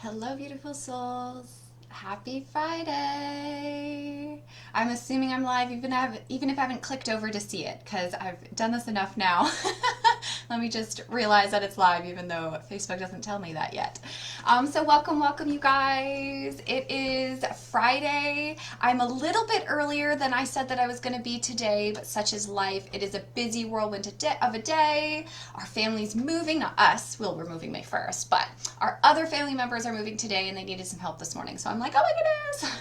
Hello, beautiful souls. Happy Friday. I'm assuming I'm live even if I haven't clicked over to see it because I've done this enough now. Let me just realize that it's live even though Facebook doesn't tell me that yet. So welcome you guys. It is Friday. I'm a little bit earlier than I said that I was going to be today, but such is life. It is a busy whirlwind of a day. Our family's moving, not us. Well, we're moving May 1st, but our other family members are moving today and they needed some help this morning. So I'm like, oh my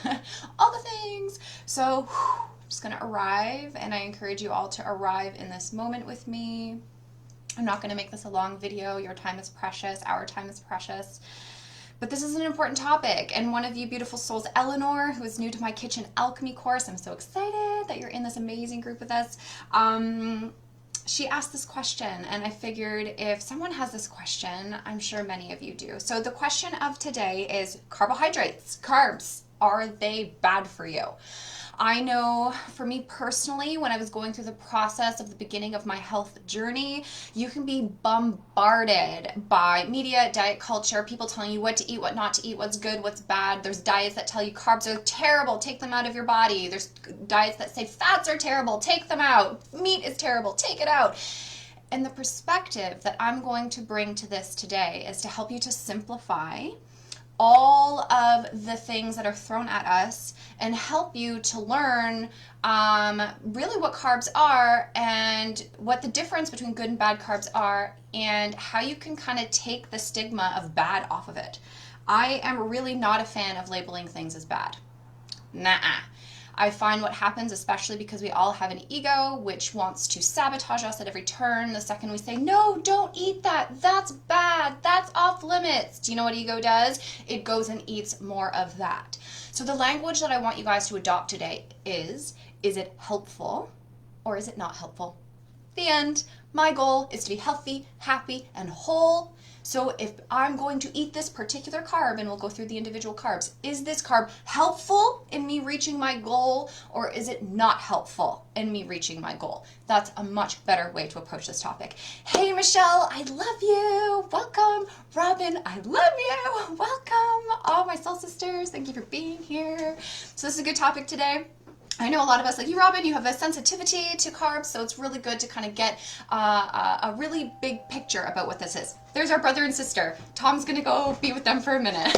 goodness, all the things. So I'm just going to arrive, and I encourage you all to arrive in this moment with me. I'm not going to make this a long video. Your time is precious. Our time is precious. But this is an important topic, and one of you beautiful souls, Eleanor, who is new to my Kitchen Alchemy course, I'm so excited that you're in this amazing group with us. She asked this question, and I figured if someone has this question, I'm sure many of you do. So the question of today is carbohydrates, carbs, are they bad for you? I know for me personally, when I was going through the process of the beginning of my health journey, you can be bombarded by media, diet culture, people telling you what to eat, what not to eat, what's good, what's bad. There's diets that tell you carbs are terrible, take them out of your body. There's diets that say fats are terrible, take them out. Meat is terrible, take it out. And the perspective that I'm going to bring to this today is to help you to simplify all of the things that are thrown at us and help you to learn really what carbs are and what the difference between good and bad carbs are and how you can kind of take the stigma of bad off of it. I am really not a fan of labeling things as bad. Nuh-uh. I find what happens, especially because we all have an ego which wants to sabotage us at every turn. The second we say, no, don't eat that, that's bad, that's off limits. Do you know what ego does? It goes and eats more of that. So the language that I want you guys to adopt today is it helpful or is it not helpful? The end. My goal is to be healthy, happy, and whole. So if I'm going to eat this particular carb, and we'll go through the individual carbs, is this carb helpful in me reaching my goal, or is it not helpful in me reaching my goal? That's a much better way to approach this topic. Hey, Michelle, I love you. Welcome. Robin, I love you. Welcome. All my soul sisters, thank you for being here. So this is a good topic today. I know a lot of us, like you, Robin, you have a sensitivity to carbs, so it's really good to kind of get a really big picture about what this is. There's our brother and sister. Tom's going to go be with them for a minute.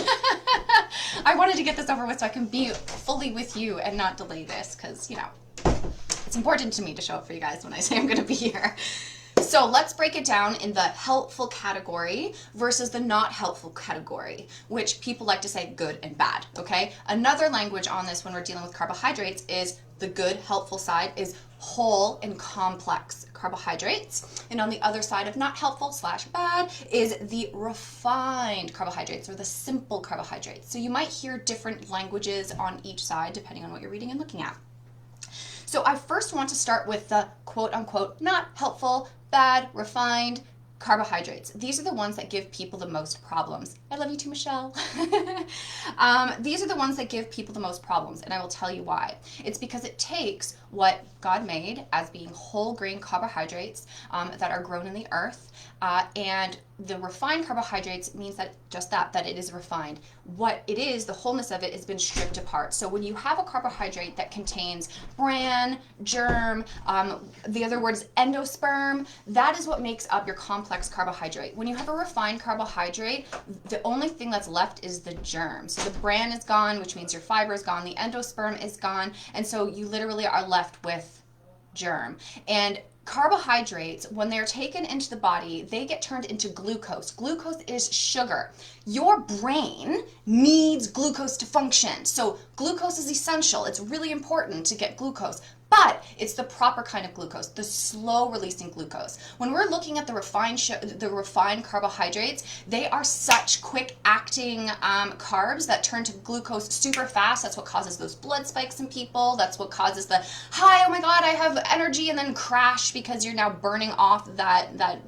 I wanted to get this over with so I can be fully with you and not delay this because, you know, it's important to me to show up for you guys when I say I'm going to be here. So let's break it down in the helpful category versus the not helpful category, which people like to say good and bad, okay? Another language on this when we're dealing with carbohydrates is the good, helpful side is whole and complex carbohydrates. And on the other side of not helpful / bad is the refined carbohydrates or the simple carbohydrates. So you might hear different languages on each side depending on what you're reading and looking at. So I first want to start with the quote unquote not helpful, bad, refined carbohydrates. These are the ones that give people the most problems. I love you too, Michelle. These are the ones that give people the most problems, and I will tell you why. It's because it takes what God made as being whole grain carbohydrates that are grown in the earth, and the refined carbohydrates means that just that it is refined. What it is, the wholeness of it has been stripped apart. So when you have a carbohydrate that contains bran, germ, the other word is endosperm, that is what makes up your complex carbohydrate. When you have a refined carbohydrate, the only thing that's left is the germ. So the bran is gone, which means your fiber is gone, the endosperm is gone, and so you literally are left with germ. And carbohydrates, when they're taken into the body, they get turned into glucose. Glucose is sugar. Your brain needs glucose to function. So glucose is essential. It's really important to get glucose. But it's the proper kind of glucose, the slow releasing glucose. When we're looking at the refined carbohydrates, they are such quick acting carbs that turn to glucose super fast. That's what causes those blood spikes in people. That's what causes the hi, oh my God, I have energy, and then crash because you're now burning off that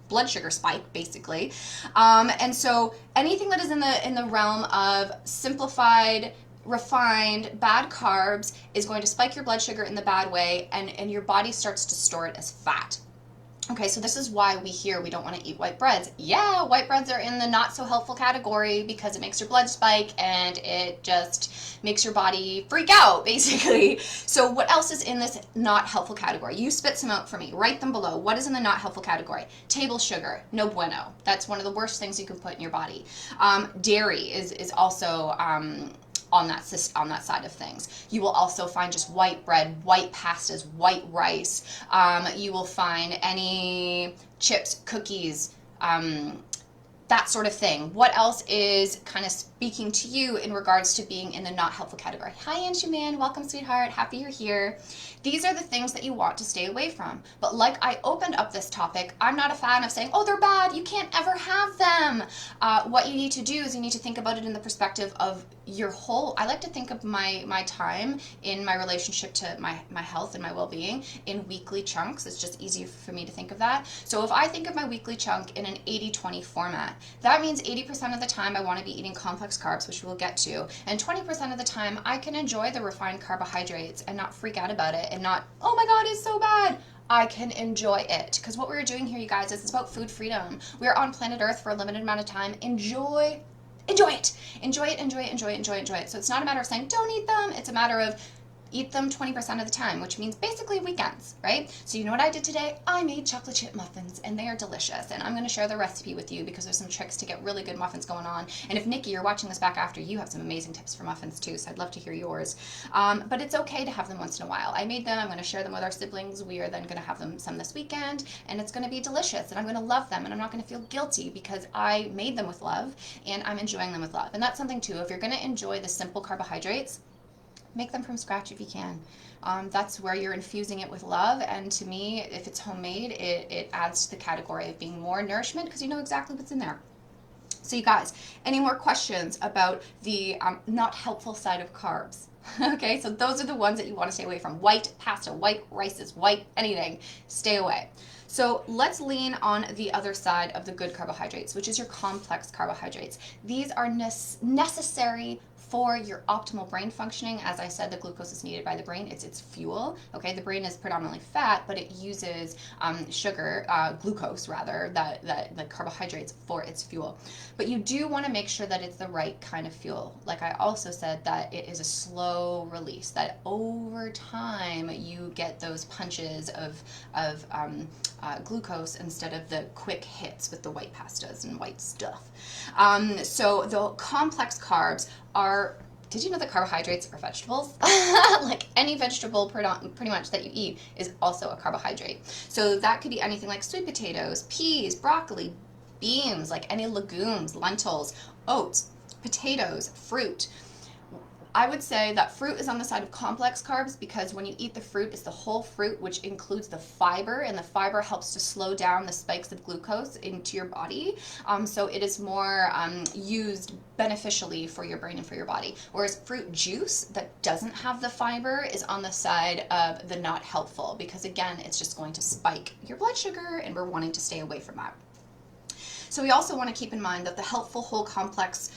blood sugar spike, basically. And so anything that is in the realm of simplified, refined, bad carbs is going to spike your blood sugar in the bad way, and your body starts to store it as fat. Okay, so this is why we hear we don't want to eat white breads. Yeah, white breads are in the not so helpful category because it makes your blood spike and it just makes your body freak out, basically. So what else is in this not helpful category? You spit some out for me. Write them below. What is in the not helpful category? Table sugar, no bueno. That's one of the worst things you can put in your body. Dairy is also on that side of things. You will also find just white bread, white pastas, white rice. You will find any chips, cookies, that sort of thing. What else is kind of speaking to you in regards to being in the not helpful category? Hi, Angie Man. Welcome, sweetheart. Happy you're here. These are the things that you want to stay away from. But like I opened up this topic, I'm not a fan of saying, oh, they're bad. You can't ever have them. What you need to do is you need to think about it in the perspective of your whole. I like to think of my time in my relationship to my health and my well-being in weekly chunks. It's just easier for me to think of that. So if I think of my weekly chunk in an 80-20 format, that means 80% of the time I want to be eating complex carbs, which we'll get to, and 20% of the time I can enjoy the refined carbohydrates and not freak out about it and not, oh my God, it's so bad. I can enjoy it. Because what we're doing here, you guys, is it's about food freedom. We're on planet Earth for a limited amount of time. Enjoy it. Enjoy it. So it's not a matter of saying don't eat them. It's a matter of eat them 20% of the time, which means basically weekends, right? So you know what I did today? I made chocolate chip muffins, and they are delicious. And I'm going to share the recipe with you because there's some tricks to get really good muffins going on. And if Nikki, you're watching this back after, you have some amazing tips for muffins too, so I'd love to hear yours. But it's okay to have them once in a while. I made them. I'm going to share them with our siblings. We are then going to have them some this weekend, and it's going to be delicious, and I'm going to love them, and I'm not going to feel guilty because I made them with love, and I'm enjoying them with love. And that's something too. If you're going to enjoy the simple carbohydrates, make them from scratch if you can. That's where you're infusing it with love, and to me, if it's homemade, it adds to the category of being more nourishment because you know exactly what's in there. So you guys, any more questions about the not helpful side of carbs? Okay, so those are the ones that you want to stay away from. White pasta, white rices, white anything, stay away. So let's lean on the other side of the good carbohydrates, which is your complex carbohydrates. These are necessary for your optimal brain functioning. As I said, the glucose is needed by the brain. It's fuel. Okay, the brain is predominantly fat, but it uses sugar, glucose rather, the carbohydrates for its fuel. But you do want to make sure that it's the right kind of fuel. Like I also said, that it is a slow release. That over time you get those punches of glucose instead of the quick hits with the white pastas and white stuff. So the complex carbs are, did you know that carbohydrates are vegetables? Like any vegetable pretty much that you eat is also a carbohydrate. So that could be anything like sweet potatoes, peas, broccoli, beans, like any legumes, lentils, oats, potatoes, fruit. I would say that fruit is on the side of complex carbs because when you eat the fruit, it's the whole fruit, which includes the fiber, and the fiber helps to slow down the spikes of glucose into your body. So it is more used beneficially for your brain and for your body. Whereas fruit juice that doesn't have the fiber is on the side of the not helpful because, again, it's just going to spike your blood sugar, and we're wanting to stay away from that. So we also want to keep in mind that the helpful whole complex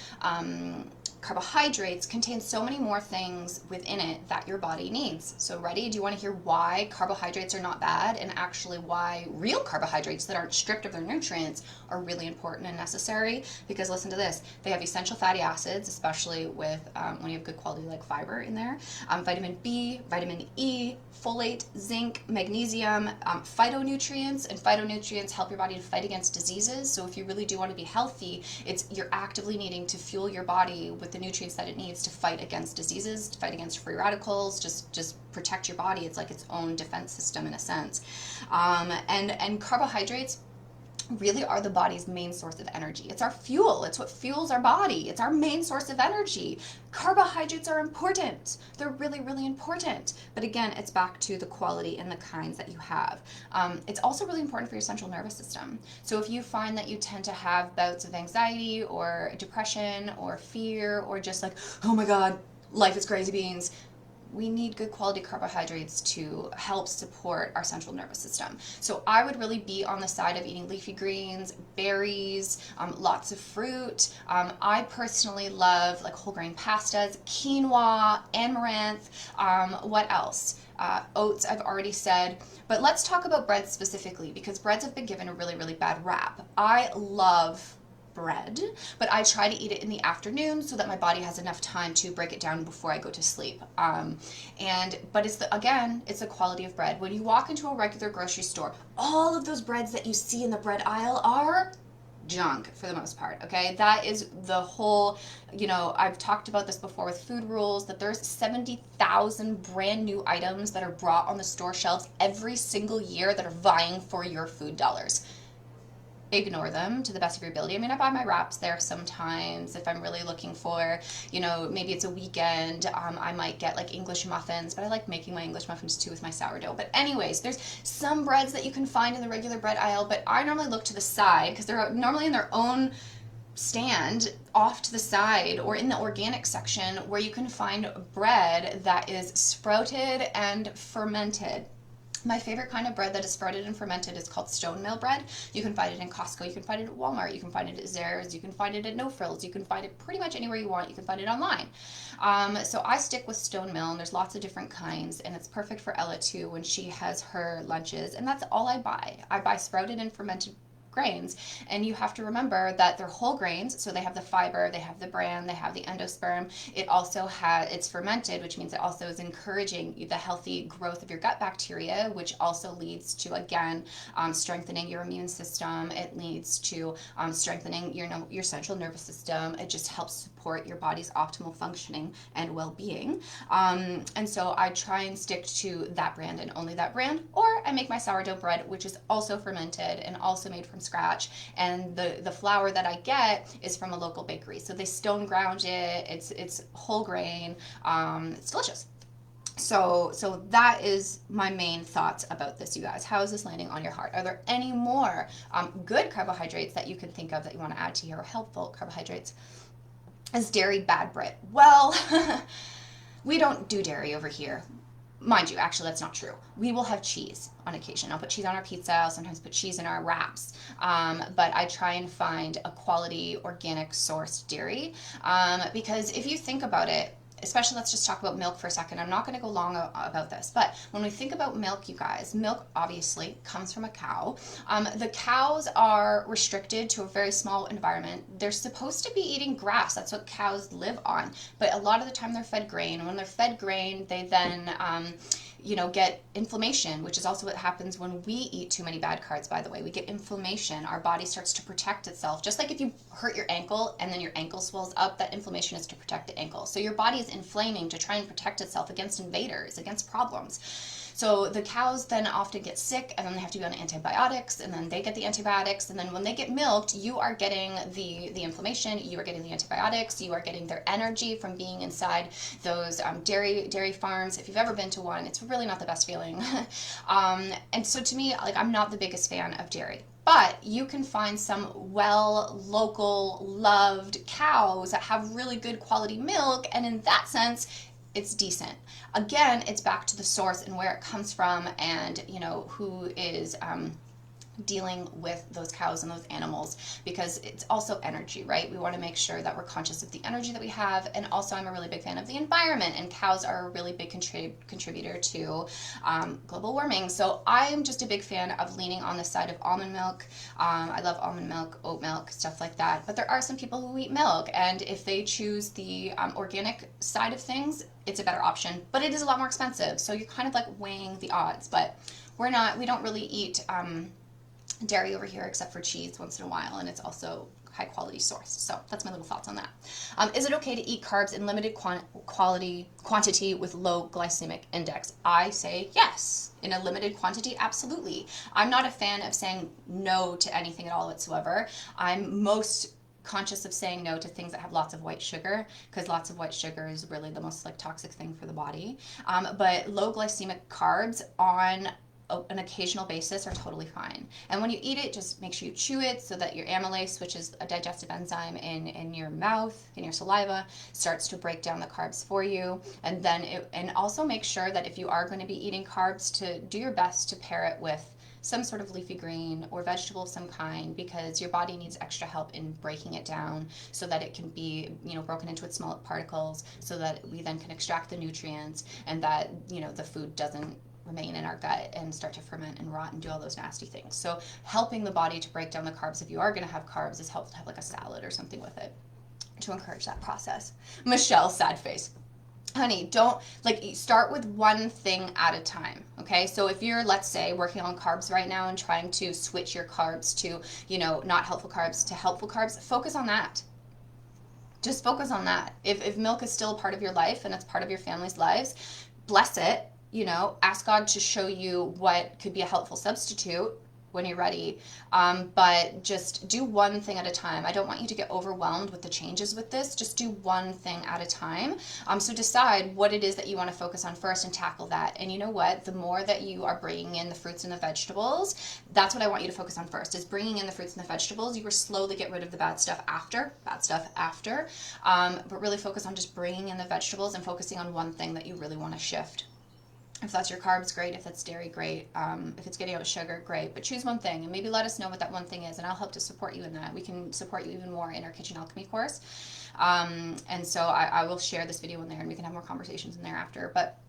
carbohydrates contain so many more things within it that your body needs. So ready? Do you want to hear why carbohydrates are not bad and actually why real carbohydrates that aren't stripped of their nutrients are really important and necessary? Because listen to this, they have essential fatty acids, especially with when you have good quality like fiber in there, vitamin B, vitamin E, folate, zinc, magnesium, phytonutrients, and phytonutrients help your body to fight against diseases. So if you really do want to be healthy, you're actively needing to fuel your body with the nutrients that it needs to fight against diseases, to fight against free radicals, just protect your body. It's like its own defense system in a sense. And carbohydrates really are the body's main source of energy. It's our fuel. It's what fuels our body. It's our main source of energy. Carbohydrates are important. They're really, really important. But again, it's back to the quality and the kinds that you have. It's also really important for your central nervous system. So if you find that you tend to have bouts of anxiety or depression or fear or just like, oh my God, life is crazy beans, we need good quality carbohydrates to help support our central nervous system. So I would really be on the side of eating leafy greens, berries, lots of fruit. I personally love like whole grain pastas, quinoa, amaranth. What else? Oats, I've already said. But let's talk about bread specifically, because breads have been given a really, really bad rap. I love bread, but I try to eat it in the afternoon so that my body has enough time to break it down before I go to sleep. But it's the quality of bread. When you walk into a regular grocery store, all of those breads that you see in the bread aisle are junk for the most part. Okay, that is the whole, I've talked about this before with food rules, that there's 70,000 brand new items that are brought on the store shelves every single year that are vying for your food dollars. Ignore them to the best of your ability. I mean, I buy my wraps there sometimes if I'm really looking for, maybe it's a weekend. I might get like English muffins, but I like making my English muffins too with my sourdough. But anyways, there's some breads that you can find in the regular bread aisle, but I normally look to the side because they're normally in their own stand off to the side or in the organic section where you can find bread that is sprouted and fermented. My favorite kind of bread that is sprouted and fermented is called stone mill bread. You can find it in Costco, you can find it at Walmart, you can find it at Zehrs, you can find it at No Frills, you can find it pretty much anywhere you want, you can find it online. So I stick with stone mill, and there's lots of different kinds, and it's perfect for Ella too when she has her lunches, and that's all I buy. I buy sprouted and fermented grains, and you have to remember that they're whole grains, so they have the fiber, they have the bran, they have the endosperm. It's fermented, which means it also is encouraging the healthy growth of your gut bacteria, which also leads to, again, strengthening your immune system. It leads to strengthening your central nervous system. It just helps support your body's optimal functioning and well-being. And so I try and stick to that brand and only that brand, or I make my sourdough bread, which is also fermented and also made from scratch, and the flour that I get is from a local bakery, so they stone ground it. It's whole grain. It's delicious. So that is my main thoughts about this, you guys. How is this landing on your heart? Are there any more good carbohydrates that you can think of that you want to add to here, or helpful carbohydrates? Is dairy bad, Brit? Well, we don't do dairy over here. Mind you, actually, that's not true. We will have cheese on occasion. I'll put cheese on our pizza. I'll sometimes put cheese in our wraps. But I try and find a quality, organic sourced dairy. Because if you think about it, especially, let's just talk about milk for a second. I'm not going to go long about this, but when we think about milk, you guys, milk obviously comes from a cow. The cows are restricted to a very small environment. They're supposed to be eating grass. That's what cows live on. But a lot of the time they're fed grain. And when they're fed grain, they then get inflammation, which is also what happens when we eat too many bad carbs, by the way. We get inflammation. Our body starts to protect itself. Just like if you hurt your ankle and then your ankle swells up, that inflammation is to protect the ankle. So your body is inflaming to try and protect itself against invaders, against problems. So the cows then often get sick, and then they have to be on antibiotics, and then they get the antibiotics, and then when they get milked, you are getting the inflammation, you are getting the antibiotics, you are getting their energy from being inside those dairy farms. If you've ever been to one, it's really not the best feeling. And so to me, I'm not the biggest fan of dairy. But you can find some local, loved cows that have really good quality milk, and in that sense, it's decent. Again, it's back to the source and where it comes from, and who is dealing with those cows and those animals, because it's also energy, right? We want to make sure that we're conscious of the energy that we have, and also I'm a really big fan of the environment, and cows are a really big contributor to global warming. So I'm just a big fan of leaning on the side of almond milk. I love almond milk, oat milk, stuff like that, but there are some people who eat milk, and if they choose the organic side of things, it's a better option, but it is a lot more expensive, so you're kind of like weighing the odds. But we don't really eat dairy over here except for cheese once in a while, and it's also high quality source. So that's my little thoughts on that. Is it okay to eat carbs in limited quantity with low glycemic index? I say yes. In a limited quantity, absolutely. I'm not a fan of saying no to anything at all whatsoever. I'm most conscious of saying no to things that have lots of white sugar, because lots of white sugar is really the most toxic thing for the body. But low glycemic carbs on an occasional basis are totally fine. And when you eat it, just make sure you chew it so that your amylase, which is a digestive enzyme in your mouth, in your saliva, starts to break down the carbs for you. And then and also make sure that if you are going to be eating carbs, to do your best to pair it with some sort of leafy green or vegetable of some kind, because your body needs extra help in breaking it down so that it can be, broken into its small particles, so that we then can extract the nutrients, and that, the food doesn't remain in our gut and start to ferment and rot and do all those nasty things. So helping the body to break down the carbs, if you are going to have carbs, is helpful to have like a salad or something with it to encourage that process. Michelle, sad face. Honey, don't, start with one thing at a time, okay? So if you're, let's say, working on carbs right now and trying to switch your carbs to, not helpful carbs to helpful carbs, focus on that. Just focus on that. If milk is still a part of your life and it's part of your family's lives, bless it, ask God to show you what could be a helpful substitute when you're ready, but just do one thing at a time. I don't want you to get overwhelmed with the changes with this. Just do one thing at a time. So decide what it is that you want to focus on first and tackle that. And you know what? The more that you are bringing in the fruits and the vegetables, that's what I want you to focus on first, is bringing in the fruits and the vegetables. You will slowly get rid of the bad stuff after, but really focus on just bringing in the vegetables and focusing on one thing that you really want to shift. If that's your carbs, great. If it's dairy, great. If it's getting out sugar, great. But choose one thing and maybe let us know what that one thing is, and I'll help to support you in that. We can support you even more in our Kitchen Alchemy course. And so I will share this video in there, and we can have more conversations in there after. But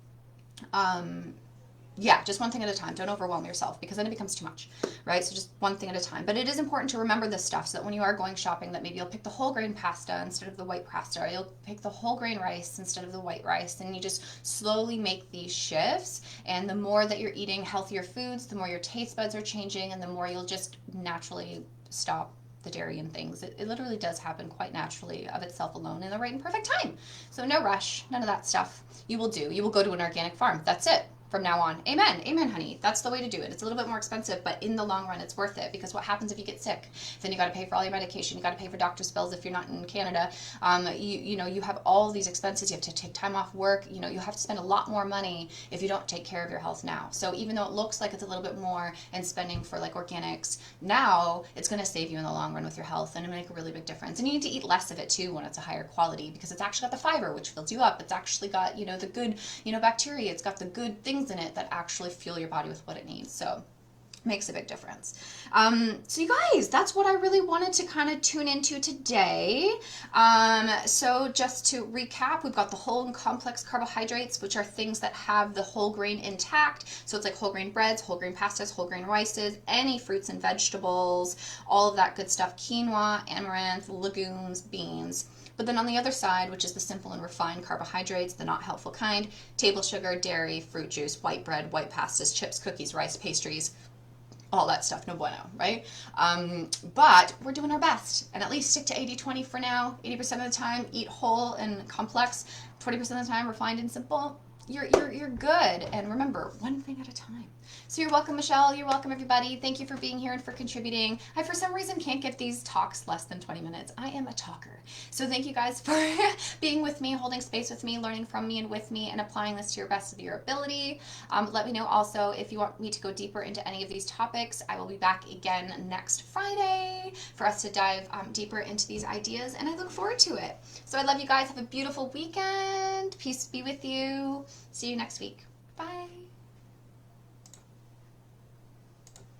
yeah, just one thing at a time. Don't overwhelm yourself, because then it becomes too much, right? So just one thing at a time. But it is important to remember this stuff, so that when you are going shopping, that maybe you'll pick the whole grain pasta instead of the white pasta, or you'll pick the whole grain rice instead of the white rice, and you just slowly make these shifts. And the more that you're eating healthier foods, the more your taste buds are changing, and the more you'll just naturally stop the dairy and things. It literally does happen quite naturally of itself alone in the right and perfect time. So no rush, none of that stuff. You will go to an organic farm. That's it. From now on. Amen. Amen, honey. That's the way to do it. It's a little bit more expensive, but in the long run, it's worth it, because what happens if you get sick? Then you got to pay for all your medication. You got to pay for doctor's bills if you're not in Canada. You have all these expenses. You have to take time off work. You have to spend a lot more money if you don't take care of your health now. So even though it looks like it's a little bit more in spending for like organics, now it's going to save you in the long run with your health and make a really big difference. And you need to eat less of it too when it's a higher quality, because it's actually got the fiber, which fills you up. It's actually got, the good, bacteria. It's got the good things in it that actually fuel your body with what it needs. So makes a big difference. So you guys, that's what I really wanted to kind of tune into today. So just to recap, we've got the whole and complex carbohydrates, which are things that have the whole grain intact. So it's like whole grain breads, whole grain pastas, whole grain rices, any fruits and vegetables, all of that good stuff, quinoa, amaranth, legumes, beans. But then on the other side, which is the simple and refined carbohydrates, the not helpful kind, table sugar, dairy, fruit juice, white bread, white pastas, chips, cookies, rice, pastries, all that stuff, no bueno, right? But we're doing our best, and at least stick to 80-20 for now. 80% of the time, eat whole and complex. 20% of the time, refined and simple. You're good. And remember, one thing at a time. So you're welcome, Michelle. You're welcome, everybody. Thank you for being here and for contributing. I, for some reason, can't get these talks less than 20 minutes. I am a talker. So thank you guys for being with me, holding space with me, learning from me and with me, and applying this to your best of your ability. Let me know also if you want me to go deeper into any of these topics. I will be back again next Friday for us to dive deeper into these ideas, and I look forward to it. So I love you guys. Have a beautiful weekend. Peace be with you. See you next week. Bye.